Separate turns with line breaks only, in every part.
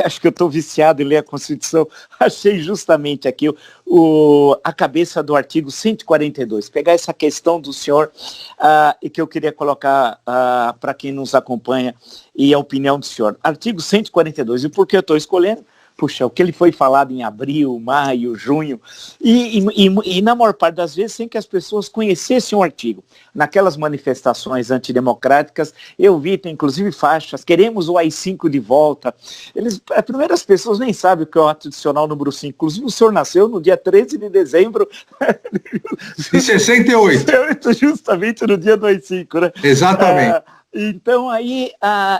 acho que eu estou viciado em ler a Constituição, achei justamente aqui a cabeça do artigo 142, pegar essa questão do senhor e que eu queria colocar para quem nos acompanha e a opinião do senhor. Artigo 142, e por que eu estou escolhendo? Puxa, o que ele foi falado em abril, maio, junho, e na maior parte das vezes sem que as pessoas conhecessem o artigo. Naquelas manifestações antidemocráticas, eu vi, tem inclusive faixas, queremos o AI-5 de volta. As primeiras pessoas nem sabem o que é o ato adicional número 5. Inclusive o senhor nasceu no dia 13 de dezembro
de 68.
Justamente no dia do AI-5, né?
Exatamente.
Então, aí,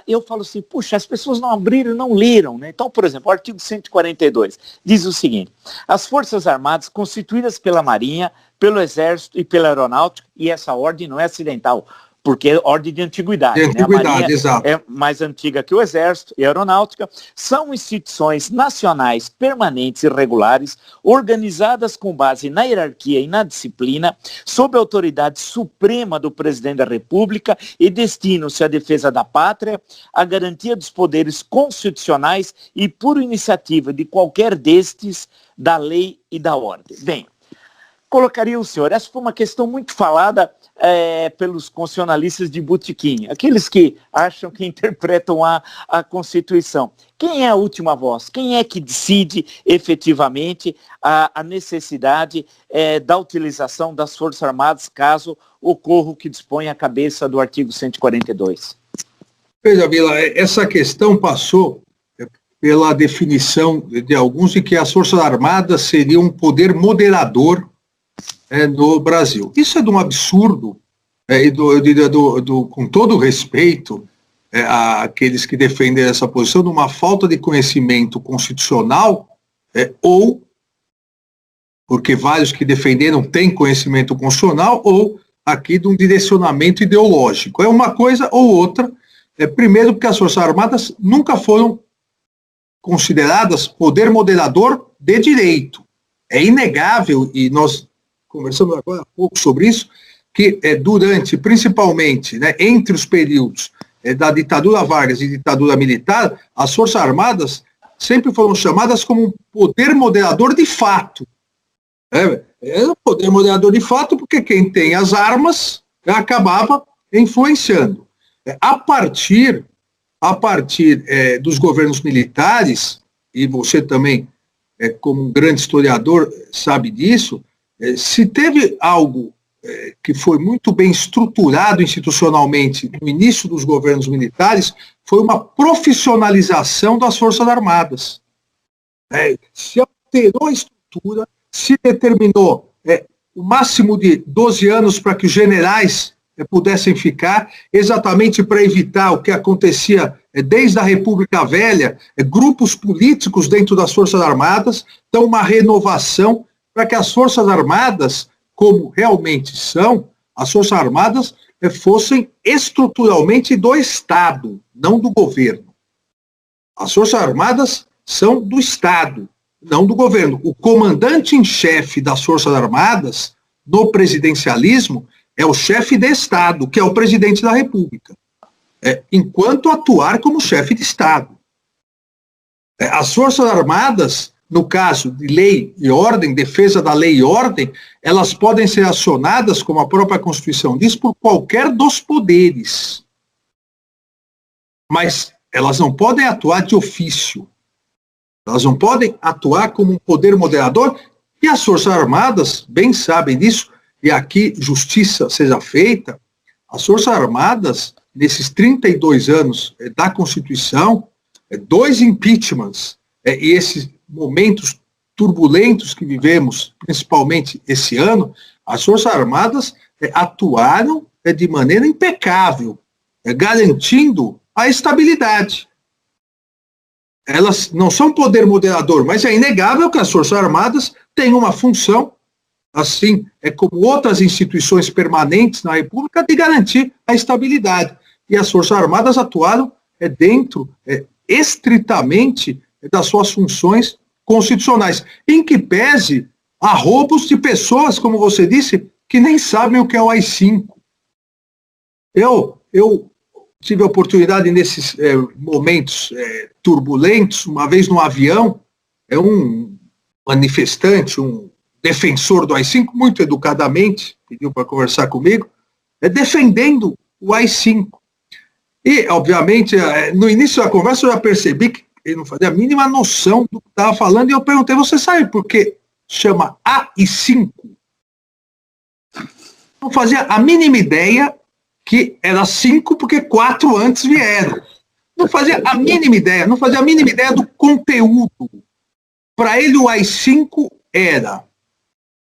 eu falo assim, puxa, as pessoas não abriram, não leram, né? Então, por exemplo, o artigo 142 diz o seguinte: as Forças Armadas, constituídas pela Marinha, pelo Exército e pela Aeronáutica, e essa ordem não é acidental, porque é ordem de antiguidade.
De antiguidade,
né? A Marinha
exato.
é mais antiga que o Exército e a Aeronáutica, são instituições nacionais permanentes e regulares, organizadas com base na hierarquia e na disciplina, sob a autoridade suprema do Presidente da República e destinam-se à defesa da pátria, à garantia dos poderes constitucionais e por iniciativa de qualquer destes, da lei e da ordem. Bem, colocaria o senhor, essa foi uma questão muito falada pelos constitucionalistas de botequim, aqueles que acham que interpretam a Constituição. Quem é a última voz? Quem é que decide efetivamente a necessidade da utilização das Forças Armadas caso ocorra o que dispõe a cabeça do artigo 142?
Veja, Vila, essa questão passou pela definição de alguns de que as Forças Armadas seriam um poder moderador no Brasil. Isso é de um absurdo, com todo respeito àqueles que defendem essa posição, de uma falta de conhecimento constitucional, ou porque vários que defenderam têm conhecimento constitucional, ou aqui de um direcionamento ideológico. É uma coisa ou outra. Primeiro, porque as Forças Armadas nunca foram consideradas poder moderador de direito. É inegável, e nós conversamos agora há pouco sobre isso, que durante, principalmente, entre os períodos da ditadura Vargas e ditadura militar, as Forças Armadas sempre foram chamadas como um poder moderador de fato. É um poder moderador de fato porque quem tem as armas acabava influenciando. A partir dos governos militares, e você também, como um grande historiador, sabe disso, se teve algo que foi muito bem estruturado institucionalmente no início dos governos militares, foi uma profissionalização das Forças Armadas. Se alterou a estrutura, se determinou o máximo de 12 anos para que os generais pudessem ficar, exatamente para evitar o que acontecia desde a República Velha, grupos políticos dentro das Forças Armadas. Então, uma renovação para que as Forças Armadas, como realmente são, as Forças Armadas fossem estruturalmente do Estado, não do governo. As Forças Armadas são do Estado, não do governo. O comandante em chefe das Forças Armadas, no presidencialismo, é o chefe de Estado, que é o presidente da República, enquanto atuar como chefe de Estado. As Forças Armadas, no caso de lei e ordem, defesa da lei e ordem, elas podem ser acionadas, como a própria Constituição diz, por qualquer dos poderes. Mas elas não podem atuar de ofício. Elas não podem atuar como um poder moderador, e as Forças Armadas bem sabem disso, e aqui justiça seja feita. As Forças Armadas, nesses 32 anos da Constituição, 2 impeachments, e esses momentos turbulentos que vivemos, principalmente esse ano, as Forças Armadas atuaram de maneira impecável, garantindo a estabilidade. Elas não são poder moderador, mas é inegável que as Forças Armadas têm uma função, assim como outras instituições permanentes na República, de garantir a estabilidade. E as Forças Armadas atuaram dentro, estritamente, das suas funções constitucionais, em que pese a roubos de pessoas, como você disse, que nem sabem o que é o AI-5. Eu tive a oportunidade nesses momentos turbulentos, uma vez no avião, um manifestante, um defensor do AI-5, muito educadamente, pediu para conversar comigo, defendendo o AI-5. E, obviamente, no início da conversa eu já percebi que ele não fazia a mínima noção do que estava falando, e eu perguntei, você sabe por que chama AI-5? Não fazia a mínima ideia que era 5 porque 4 antes vieram. Não fazia a mínima ideia, do conteúdo. Para ele o AI-5 era,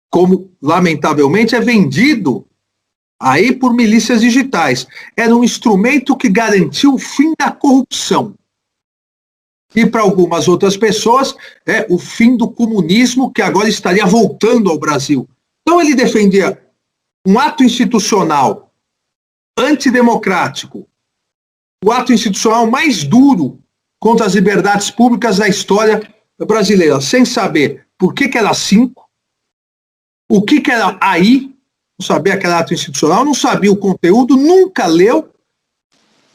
como lamentavelmente é vendido aí por milícias digitais, era um instrumento que garantiu o fim da corrupção. E para algumas outras pessoas, o fim do comunismo, que agora estaria voltando ao Brasil. Então ele defendia um ato institucional antidemocrático, o ato institucional mais duro contra as liberdades públicas da história brasileira, sem saber por que era 5, o que era AI, não sabia que era ato institucional, não sabia o conteúdo, nunca leu,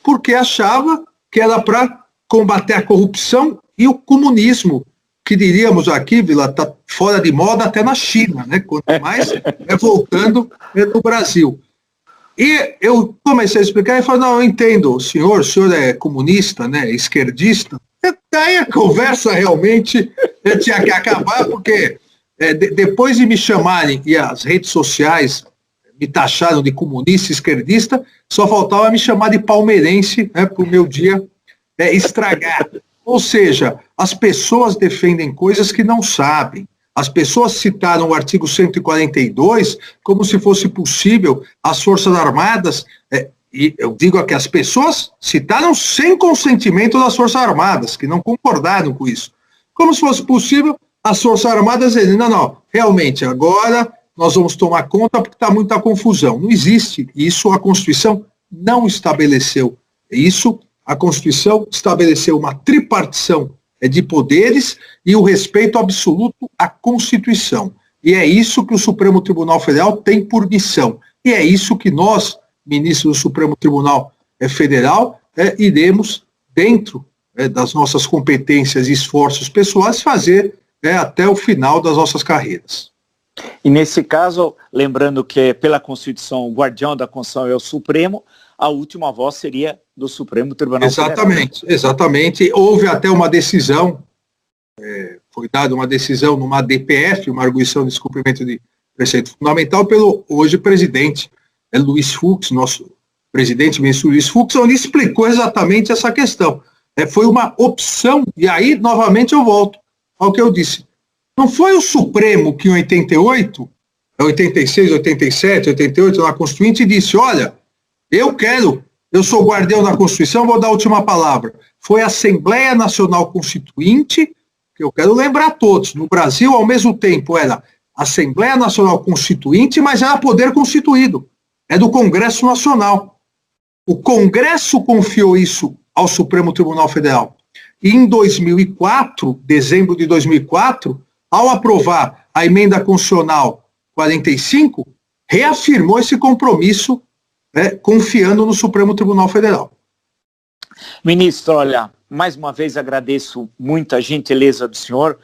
porque achava que era para combater a corrupção e o comunismo, que diríamos aqui, Vila, está fora de moda até na China, né? Quanto mais voltando no Brasil. E eu comecei a explicar e falei, não, eu entendo, o senhor é comunista, né, esquerdista. Daí a conversa realmente tinha que acabar, porque depois de me chamarem, e as redes sociais me taxaram de comunista, esquerdista, só faltava me chamar de palmeirense, né, para o meu dia estragar. Ou seja, as pessoas defendem coisas que não sabem. As pessoas citaram o artigo 142 como se fosse possível as Forças Armadas, e eu digo que as pessoas citaram sem consentimento das Forças Armadas, que não concordaram com isso. Como se fosse possível as Forças Armadas dizerem, não, realmente, agora nós vamos tomar conta porque está muita confusão. Não existe isso, a Constituição não estabeleceu isso. A Constituição estabeleceu uma tripartição de poderes e o respeito absoluto à Constituição. E é isso que o Supremo Tribunal Federal tem por missão. E é isso que nós, ministros do Supremo Tribunal Federal, iremos, dentro das nossas competências e esforços pessoais, fazer até o final das nossas carreiras.
E nesse caso, lembrando que pela Constituição, o guardião da Constituição é o Supremo, a última voz seria do Supremo Tribunal Federal.
Exatamente. Houve até uma decisão, foi dada uma decisão numa DPF, uma arguição de descumprimento de preceito fundamental, pelo hoje presidente Luiz Fux, nosso presidente, ministro Luiz Fux, onde explicou exatamente essa questão. Foi uma opção, e aí, novamente, eu volto ao que eu disse. Não foi o Supremo que em 88, 86, 87, 88, na Constituinte, disse, olha, eu sou guardião da Constituição, vou dar a última palavra. Foi a Assembleia Nacional Constituinte, que eu quero lembrar a todos, no Brasil, ao mesmo tempo, era Assembleia Nacional Constituinte, mas era poder constituído, é do Congresso Nacional. O Congresso confiou isso ao Supremo Tribunal Federal. E em 2004, dezembro de 2004, ao aprovar a emenda constitucional 45, reafirmou esse compromisso, confiando no Supremo Tribunal Federal.
Ministro, olha, mais uma vez agradeço muito a gentileza do senhor,